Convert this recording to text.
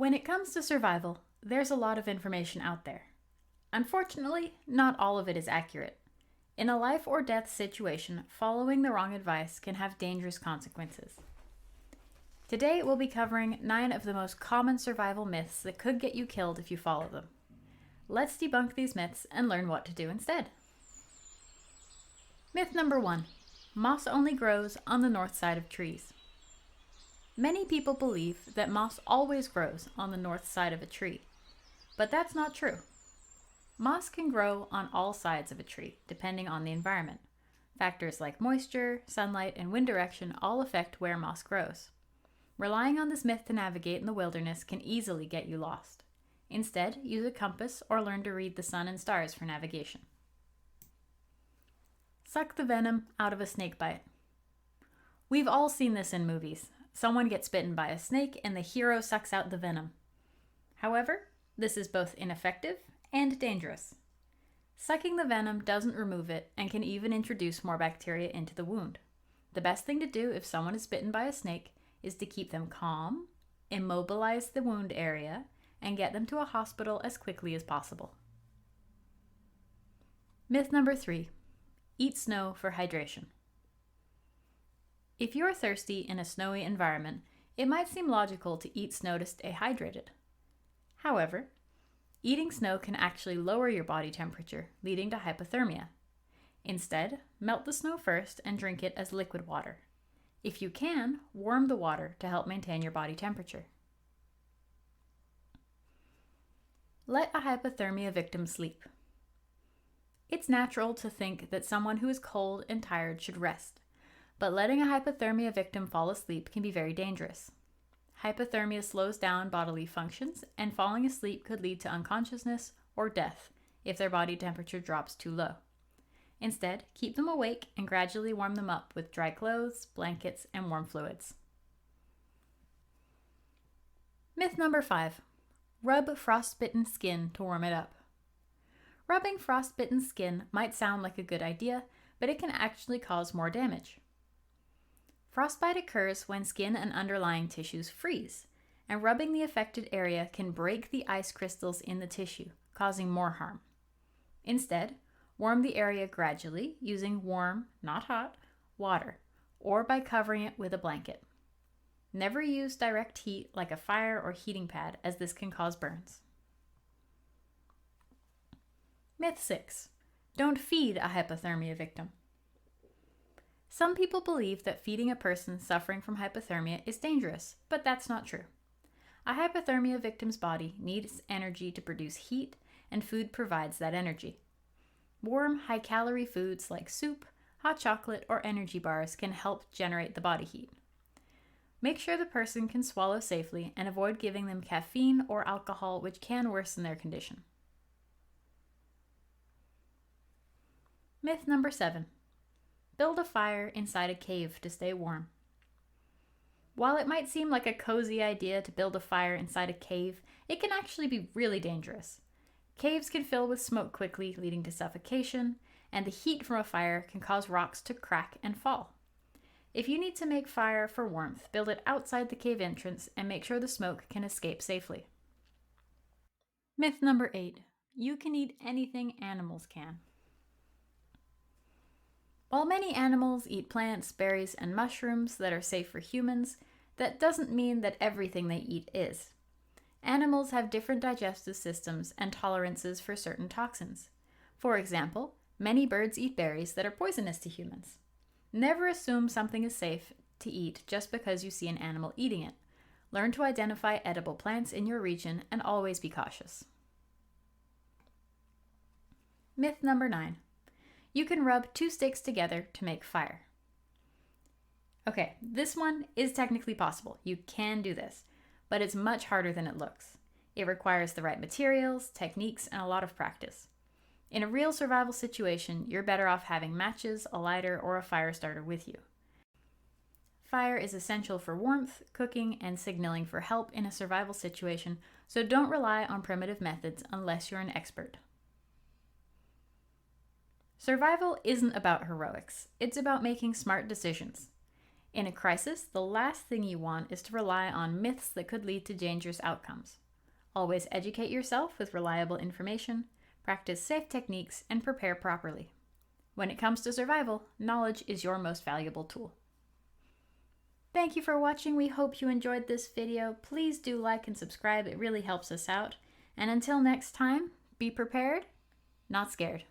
When it comes to survival, there's a lot of information out there. Unfortunately, not all of it is accurate. In a life or death situation, following the wrong advice can have dangerous consequences. Today, we'll be covering 9 of the most common survival myths that could get you killed if you follow them. Let's debunk these myths and learn what to do instead. Myth number 1. Moss only grows on the north side of trees. Many people believe that moss always grows on the north side of a tree, but that's not true. Moss can grow on all sides of a tree, depending on the environment. Factors like moisture, sunlight, and wind direction all affect where moss grows. Relying on this myth to navigate in the wilderness can easily get you lost. Instead, use a compass or learn to read the sun and stars for navigation. Suck the venom out of a snake bite. We've all seen this in movies. Someone gets bitten by a snake and the hero sucks out the venom. However, this is both ineffective and dangerous. Sucking the venom doesn't remove it and can even introduce more bacteria into the wound. The best thing to do if someone is bitten by a snake is to keep them calm, immobilize the wound area, and get them to a hospital as quickly as possible. Myth number 3. Eat snow for hydration. If you're thirsty in a snowy environment, it might seem logical to eat snow to stay hydrated. However, eating snow can actually lower your body temperature, leading to hypothermia. Instead, melt the snow first and drink it as liquid water. If you can, warm the water to help maintain your body temperature. Let a hypothermia victim sleep. It's natural to think that someone who is cold and tired should rest, but letting a hypothermia victim fall asleep can be very dangerous. Hypothermia slows down bodily functions, and falling asleep could lead to unconsciousness or death if their body temperature drops too low. Instead, keep them awake and gradually warm them up with dry clothes, blankets, and warm fluids. Myth number 5. Rub frostbitten skin to warm it up. Rubbing frostbitten skin might sound like a good idea, but it can actually cause more damage. Frostbite occurs when skin and underlying tissues freeze, and rubbing the affected area can break the ice crystals in the tissue, causing more harm. Instead, warm the area gradually using warm, not hot, water, or by covering it with a blanket. Never use direct heat like a fire or heating pad, as this can cause burns. Myth 6. Don't feed a hypothermia victim. Some people believe that feeding a person suffering from hypothermia is dangerous, but that's not true. A hypothermia victim's body needs energy to produce heat, and food provides that energy. Warm, high-calorie foods like soup, hot chocolate, or energy bars can help generate the body heat. Make sure the person can swallow safely and avoid giving them caffeine or alcohol, which can worsen their condition. Myth number 7. Build a fire inside a cave to stay warm. While it might seem like a cozy idea to build a fire inside a cave, it can actually be really dangerous. Caves can fill with smoke quickly, leading to suffocation, and the heat from a fire can cause rocks to crack and fall. If you need to make fire for warmth, build it outside the cave entrance and make sure the smoke can escape safely. Myth number 8. You can eat anything animals can. While many animals eat plants, berries, and mushrooms that are safe for humans, that doesn't mean that everything they eat is. Animals have different digestive systems and tolerances for certain toxins. For example, many birds eat berries that are poisonous to humans. Never assume something is safe to eat just because you see an animal eating it. Learn to identify edible plants in your region and always be cautious. Myth number 9. You can rub 2 sticks together to make fire. Okay, this one is technically possible. You can do this, but it's much harder than it looks. It requires the right materials, techniques, and a lot of practice. In a real survival situation, you're better off having matches, a lighter, or a fire starter with you. Fire is essential for warmth, cooking, and signaling for help in a survival situation, so don't rely on primitive methods unless you're an expert. Survival isn't about heroics. It's about making smart decisions. In a crisis, the last thing you want is to rely on myths that could lead to dangerous outcomes. Always educate yourself with reliable information, practice safe techniques, and prepare properly. When it comes to survival, knowledge is your most valuable tool. Thank you for watching. We hope you enjoyed this video. Please do like and subscribe. It really helps us out. And until next time, be prepared, not scared.